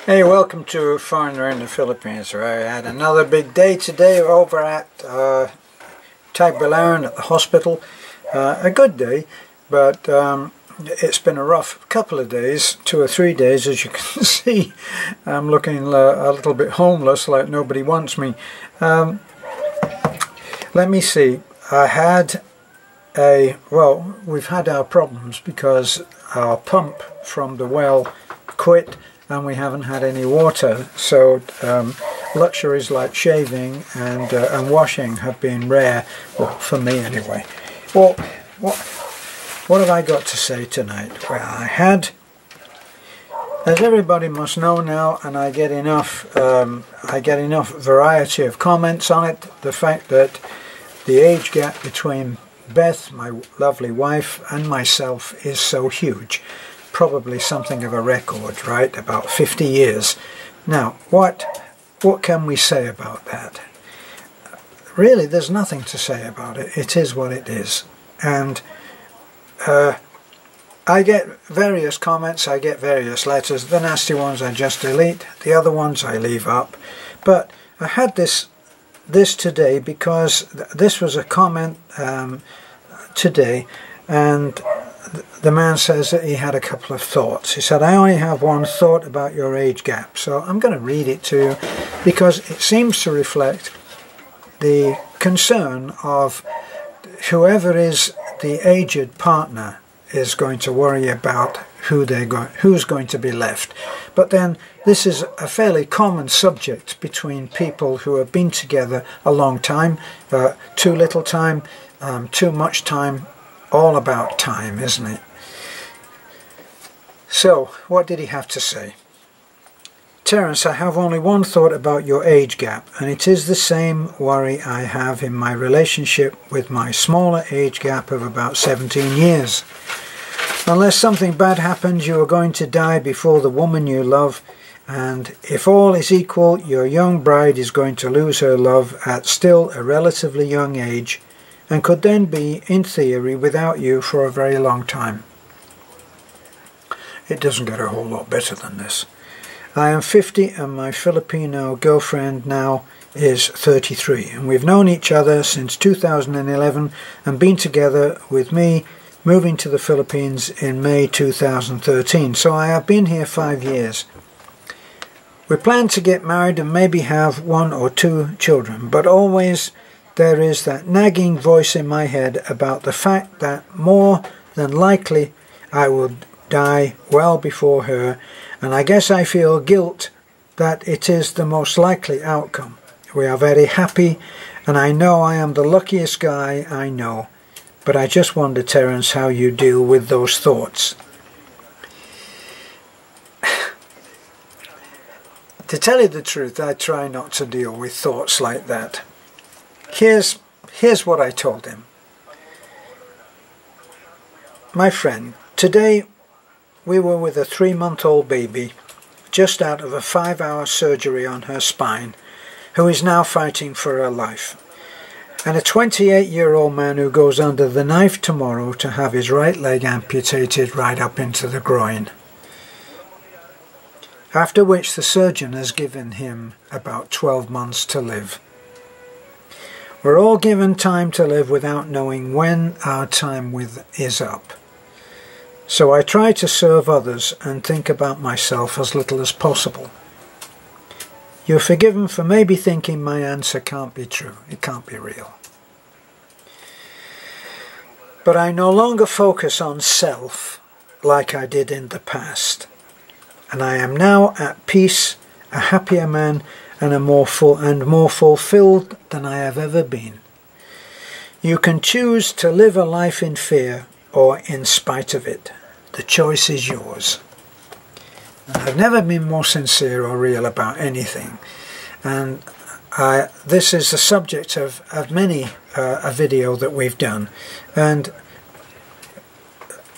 Hey, welcome to Foreigner in the Philippines. I had another big day today over at Tagbilaran at the hospital. A good day, but it's been a rough couple of days, 2 or 3 days, as you can see. I'm looking a little bit homeless, like nobody wants me. Let me see. We've had our problems because our pump from the well quit and we haven't had any water, so luxuries like shaving and washing have been rare, well, for me anyway. Well, what have I got to say tonight? Well, I had, as everybody must know now, and I get enough variety of comments on it, the fact that the age gap between Beth, my lovely wife, and myself is so huge. Probably something of a record, right? About 50 years. Now, what can we say about that? Really, there's nothing to say about it. It is what it is. And I get various comments, I get various letters. The nasty ones I just delete, the other ones I leave up. But I had this today because this was a comment today, and the man says that he had a couple of thoughts. He said, I only have one thought about your age gap. So I'm going to read it to you because it seems to reflect the concern of whoever is the aged partner is going to worry about who's going to be left. But then this is a fairly common subject between people who have been together a long time, too little time, too much time, all about time, isn't it? So, what did he have to say? Terence, I have only one thought about your age gap, and it is the same worry I have in my relationship with my smaller age gap of about 17 years. Unless something bad happens, you are going to die before the woman you love, and if all is equal, your young bride is going to lose her love at still a relatively young age, and could then be, in theory, without you for a very long time. It doesn't get a whole lot better than this. I am 50 and my Filipino girlfriend now is 33, and we've known each other since 2011 and been together with me moving to the Philippines in May 2013, so I have been here 5 years. We plan to get married and maybe have 1 or 2 children, but always there is that nagging voice in my head about the fact that more than likely I will die well before her, and I guess I feel guilt that it is the most likely outcome. We are very happy, and I know I am the luckiest guy I know, but I just wonder, Terence, how you deal with those thoughts. To tell you the truth, I try not to deal with thoughts like that. Here's what I told him. My friend, today we were with a 3-month-old baby just out of a 5-hour surgery on her spine, who is now fighting for her life, and a 28-year-old man who goes under the knife tomorrow to have his right leg amputated right up into the groin, after which the surgeon has given him about 12 months to live. We're all given time to live without knowing when our time is up. So I try to serve others and think about myself as little as possible. You're forgiven for maybe thinking my answer can't be true. It can't be real. But I no longer focus on self like I did in the past. And I am now at peace, a happier man, and more fulfilled than I have ever been. You can choose to live a life in fear or in spite of it. The choice is yours. I've never been more sincere or real about anything, and this is the subject of many a video that we've done. And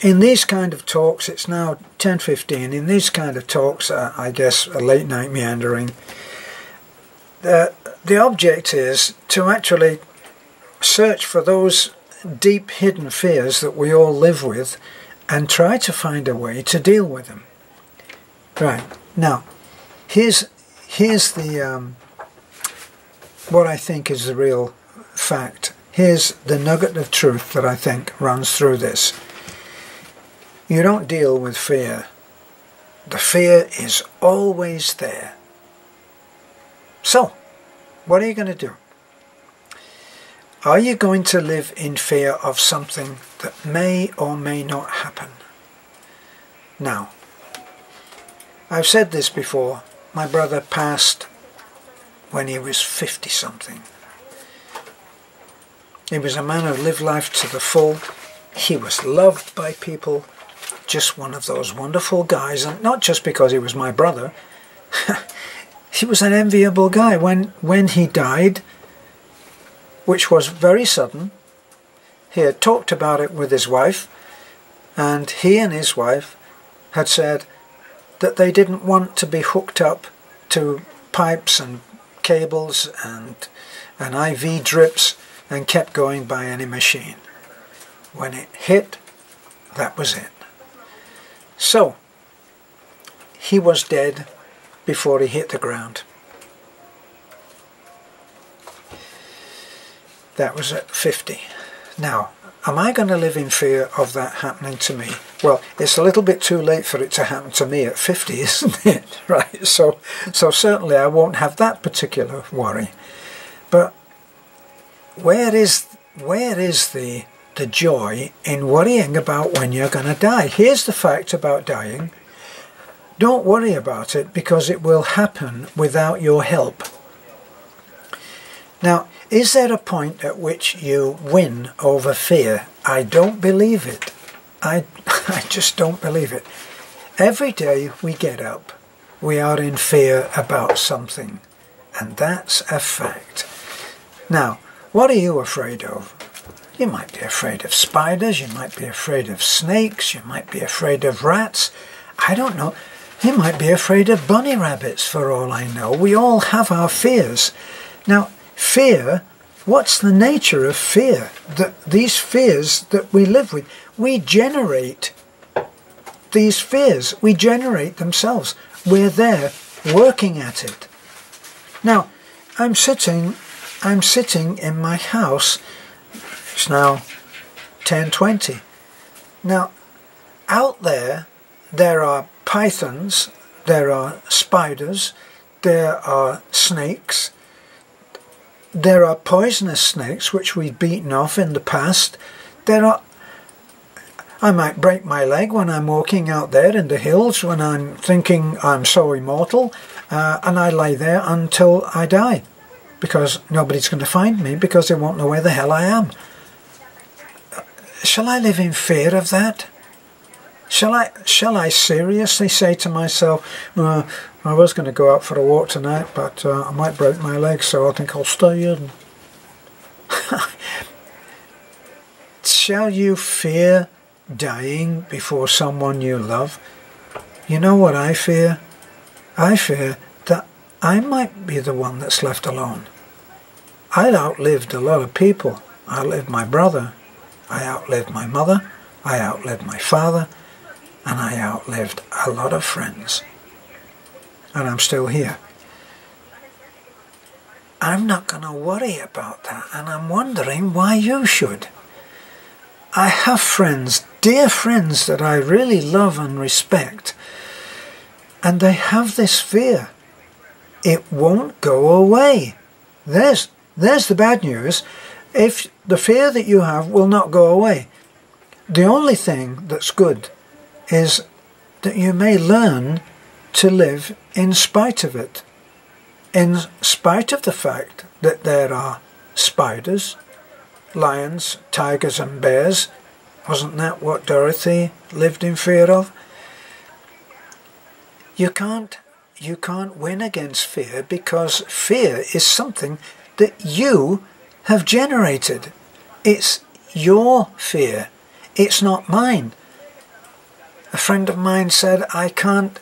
in these kind of talks, it's now 10:15, in these kind of talks, I guess a late night meandering, the object is to actually search for those deep hidden fears that we all live with and try to find a way to deal with them. Right, now, here's the what I think is the real fact. Here's the nugget of truth that I think runs through this. You don't deal with fear. The fear is always there. So, what are you going to do? Are you going to live in fear of something that may or may not happen? Now, I've said this before. My brother passed when he was 50-something. He was a man who lived life to the full. He was loved by people. Just one of those wonderful guys. And not just because he was my brother. He was an enviable guy. When he died, which was very sudden, he had talked about it with his wife, and he and his wife had said that they didn't want to be hooked up to pipes and cables and IV drips and kept going by any machine. When it hit, that was it. So, he was dead before he hit the ground. That was at 50. Now, am I going to live in fear of that happening to me? Well, it's a little bit too late for it to happen to me at 50, isn't it? Right, so certainly I won't have that particular worry. But where is the joy in worrying about when you're going to die? Here's the fact about dying. Don't worry about it, because it will happen without your help. Now, is there a point at which you win over fear? I don't believe it. I just don't believe it. Every day we get up, we are in fear about something. And that's a fact. Now, what are you afraid of? You might be afraid of spiders, you might be afraid of snakes, you might be afraid of rats. I don't know. You might be afraid of bunny rabbits, for all I know. We all have our fears. Now, fear, what's the nature of fear? These fears that we live with, we generate these fears. We generate themselves. We're there working at it. Now, I'm sitting in my house. It's now 10:20. Now, out there are pythons, there are spiders, there are snakes, there are poisonous snakes which we've beaten off in the past. I might break my leg when I'm walking out there in the hills, when I'm thinking I'm so immortal, and I lie there until I die, because nobody's going to find me, because they won't know where the hell I am. Shall I live in fear of that? Shall I seriously say to myself, I was going to go out for a walk tonight, but I might break my leg, so I think I'll stay in. Shall you fear dying before someone you love? You know what I fear? I fear that I might be the one that's left alone. I outlived a lot of people. I outlived my brother. I outlived my mother. I outlived my father. And I outlived a lot of friends. And I'm still here. I'm not going to worry about that, and I'm wondering why you should. I have friends, dear friends, that I really love and respect, and they have this fear. It won't go away. There's the bad news. If the fear that you have will not go away, the only thing that's good is that you may learn to live in spite of it. In spite of the fact that there are spiders, lions, tigers and bears. Wasn't that what Dorothy lived in fear of? You can't win against fear, because fear is something that you have generated. It's your fear. It's not mine. A friend of mine said, I can't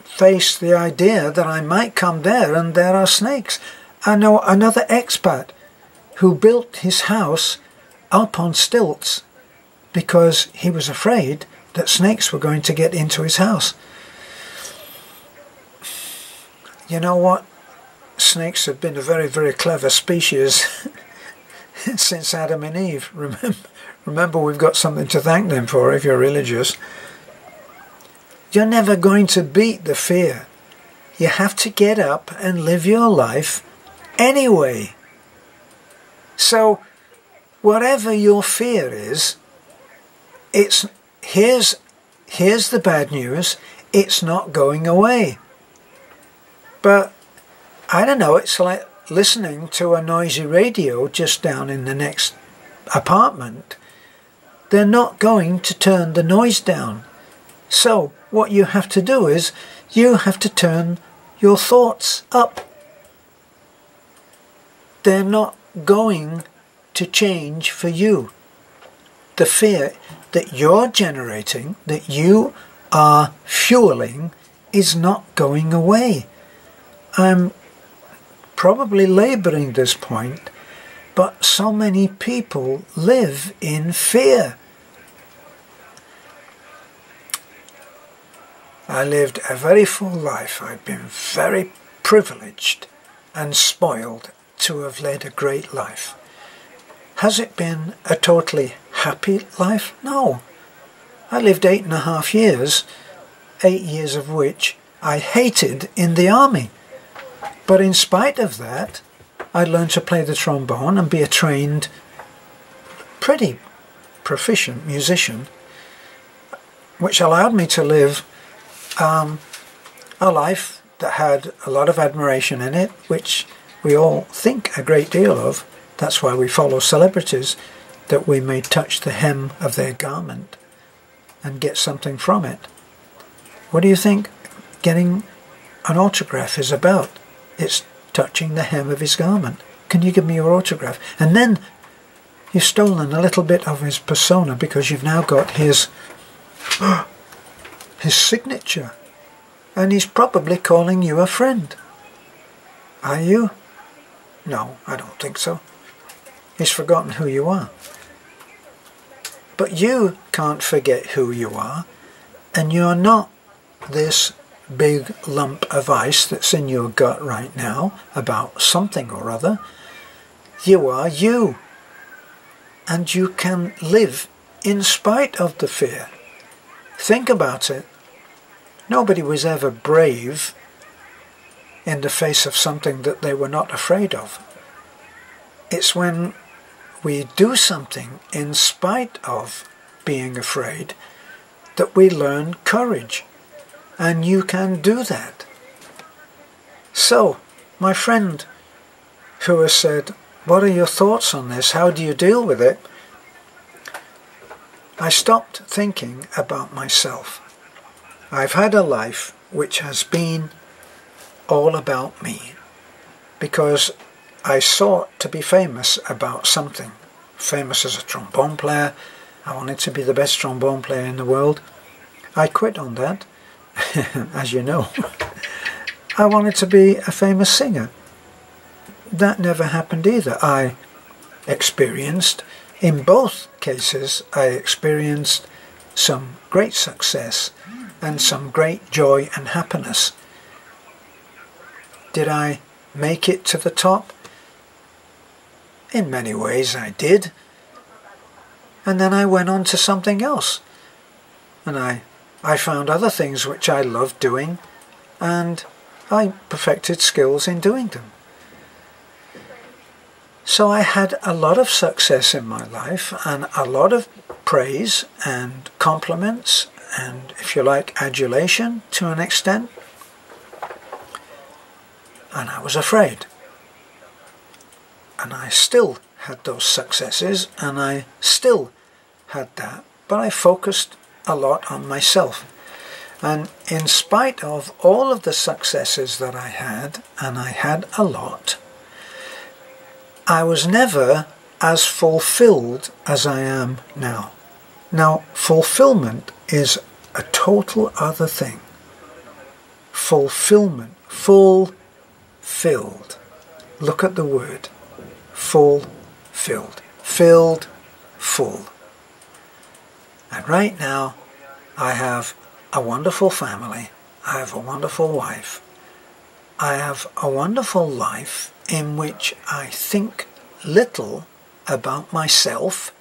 face the idea that I might come there and there are snakes. I know another expat who built his house up on stilts because he was afraid that snakes were going to get into his house. you know what? Snakes have been a very, very clever species since Adam and Eve. Remember, we've got something to thank them for if you're religious. You're never going to beat the fear. You have to get up and live your life anyway. So, whatever your fear is, here's the bad news, it's not going away. But, I don't know, it's like listening to a noisy radio just down in the next apartment. They're not going to turn the noise down. So, what you have to do is, you have to turn your thoughts up. They're not going to change for you. The fear that you're generating, that you are fueling, is not going away. I'm probably labouring this point, but so many people live in fear. I lived a very full life. I've been very privileged and spoiled to have led a great life. Has it been a totally happy life? No. I lived 8.5 years, 8 years of which I hated in the army. But in spite of that, I learned to play the trombone and be a trained, pretty proficient musician, which allowed me to live a life that had a lot of admiration in it, which we all think a great deal of. That's why we follow celebrities, that we may touch the hem of their garment and get something from it. What do you think getting an autograph is about? It's touching the hem of his garment. Can you give me your autograph? And then you've stolen a little bit of his persona, because you've now got his signature. And he's probably calling you a friend. Are you? No, I don't think so. He's forgotten who you are. But you can't forget who you are, and you're not this big lump of ice that's in your gut right now about something or other. You are you. And you can live in spite of the fear. Think about it. Nobody was ever brave in the face of something that they were not afraid of. It's when we do something in spite of being afraid that we learn courage. And you can do that. So, my friend who has said, what are your thoughts on this? How do you deal with it? I stopped thinking about myself. I've had a life which has been all about me, because I sought to be famous about something. Famous as a trombone player. I wanted to be the best trombone player in the world. I quit on that, as you know. I wanted to be a famous singer. That never happened either. I experienced, in both cases, I experienced some great success and some great joy and happiness. Did I make it to the top? In many ways I did. And then I went on to something else. And I found other things which I loved doing, and I perfected skills in doing them. So I had a lot of success in my life, and a lot of praise and compliments, and if you like, adulation to an extent. And I was afraid. And I still had those successes, and I still had that, but I focused a lot on myself. And in spite of all of the successes that I had, and I had a lot, I was never as fulfilled as I am now. Now, fulfillment is a total other thing. Fulfillment, fulfilled. Look at the word. Fulfilled. Filled, full. And right now, I have a wonderful family. I have a wonderful wife. I have a wonderful life in which I think little about myself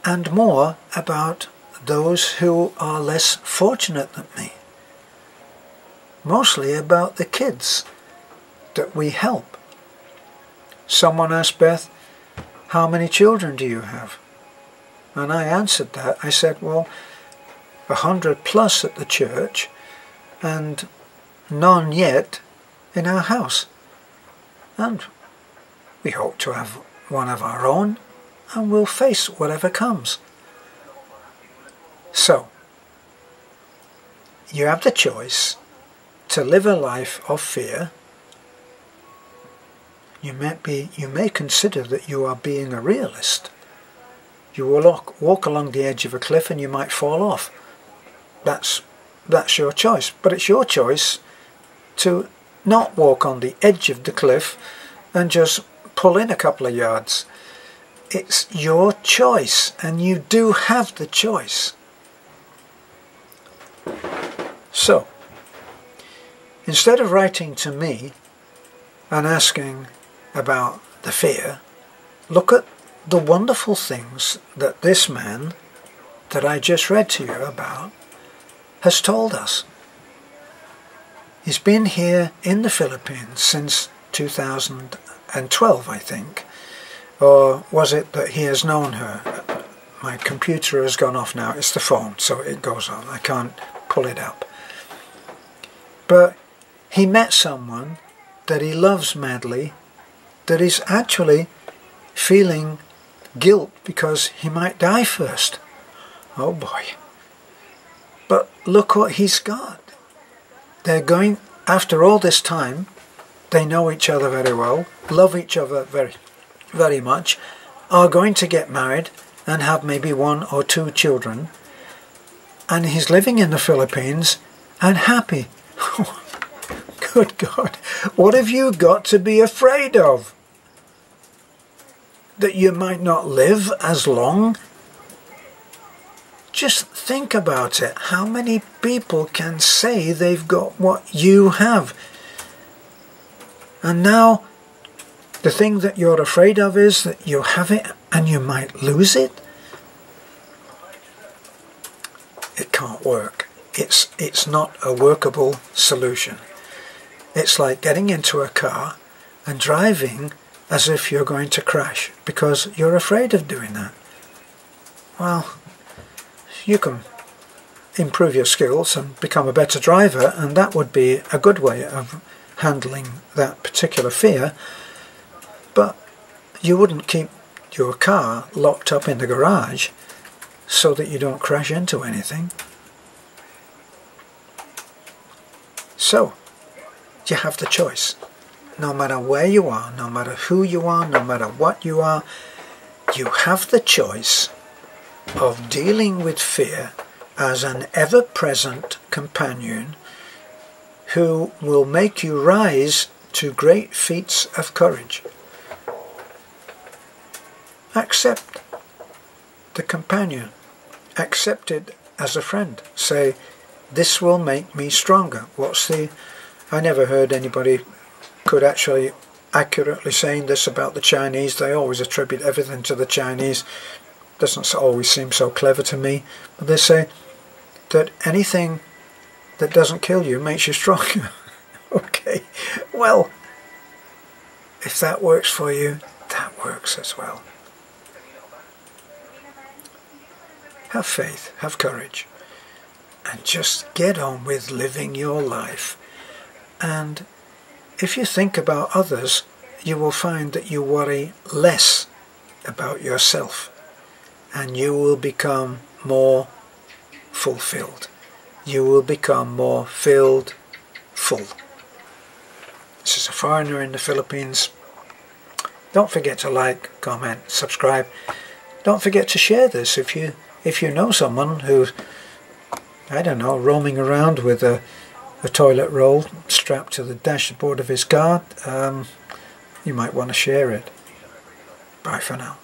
and more about those who are less fortunate than me. Mostly about the kids that we help. Someone asked Beth, how many children do you have? And I answered that. I said, well, 100 plus at the church and none yet in our house. And we hope to have one of our own, and we'll face whatever comes. So, you have the choice to live a life of fear. You may consider that you are being a realist. You will walk along the edge of a cliff and you might fall off. That's your choice. But it's your choice to not walk on the edge of the cliff and just pull in a couple of yards. It's your choice, and you do have the choice. So, instead of writing to me and asking about the fear, look at the wonderful things that this man that I just read to you about has told us. He's been here in the Philippines since 2012, I think. Or was it that he has known her? My computer has gone off now. It's the phone, so it goes on. I can't pull it up. But he met someone that he loves madly, that is actually feeling guilt because he might die first. Oh boy. But look what he's got. They're going, after all this time, they know each other very well, love each other very, very much, are going to get married and have maybe 1 or 2 children. And he's living in the Philippines and happy. Good God, what have you got to be afraid of? That you might not live as long? Just think about it. How many people can say they've got what you have? And now, the thing that you're afraid of is that you have it and you might lose it? It can't work. It's not a workable solution. It's like getting into a car and driving as if you're going to crash because you're afraid of doing that. Well, you can improve your skills and become a better driver, and that would be a good way of handling that particular fear, but you wouldn't keep your car locked up in the garage so that you don't crash into anything. So, you have the choice. No matter where you are, no matter who you are, no matter what you are, you have the choice of dealing with fear as an ever-present companion who will make you rise to great feats of courage. Accept the companion. Accept it as a friend. Say, this will make me stronger. I never heard anybody could actually accurately saying this about the Chinese. They always attribute everything to the Chinese. Doesn't always seem so clever to me. But they say that anything that doesn't kill you makes you stronger. Okay, well, if that works for you, that works as well. Have faith, have courage, and just get on with living your life. And if you think about others, you will find that you worry less about yourself, and you will become more fulfilled. You will become more filled, full. This is a foreigner in the Philippines. Don't forget to like, comment, subscribe. Don't forget to share this if you know someone who's, I don't know, roaming around with a toilet roll strapped to the dashboard of his car. You might want to share it. Bye for now.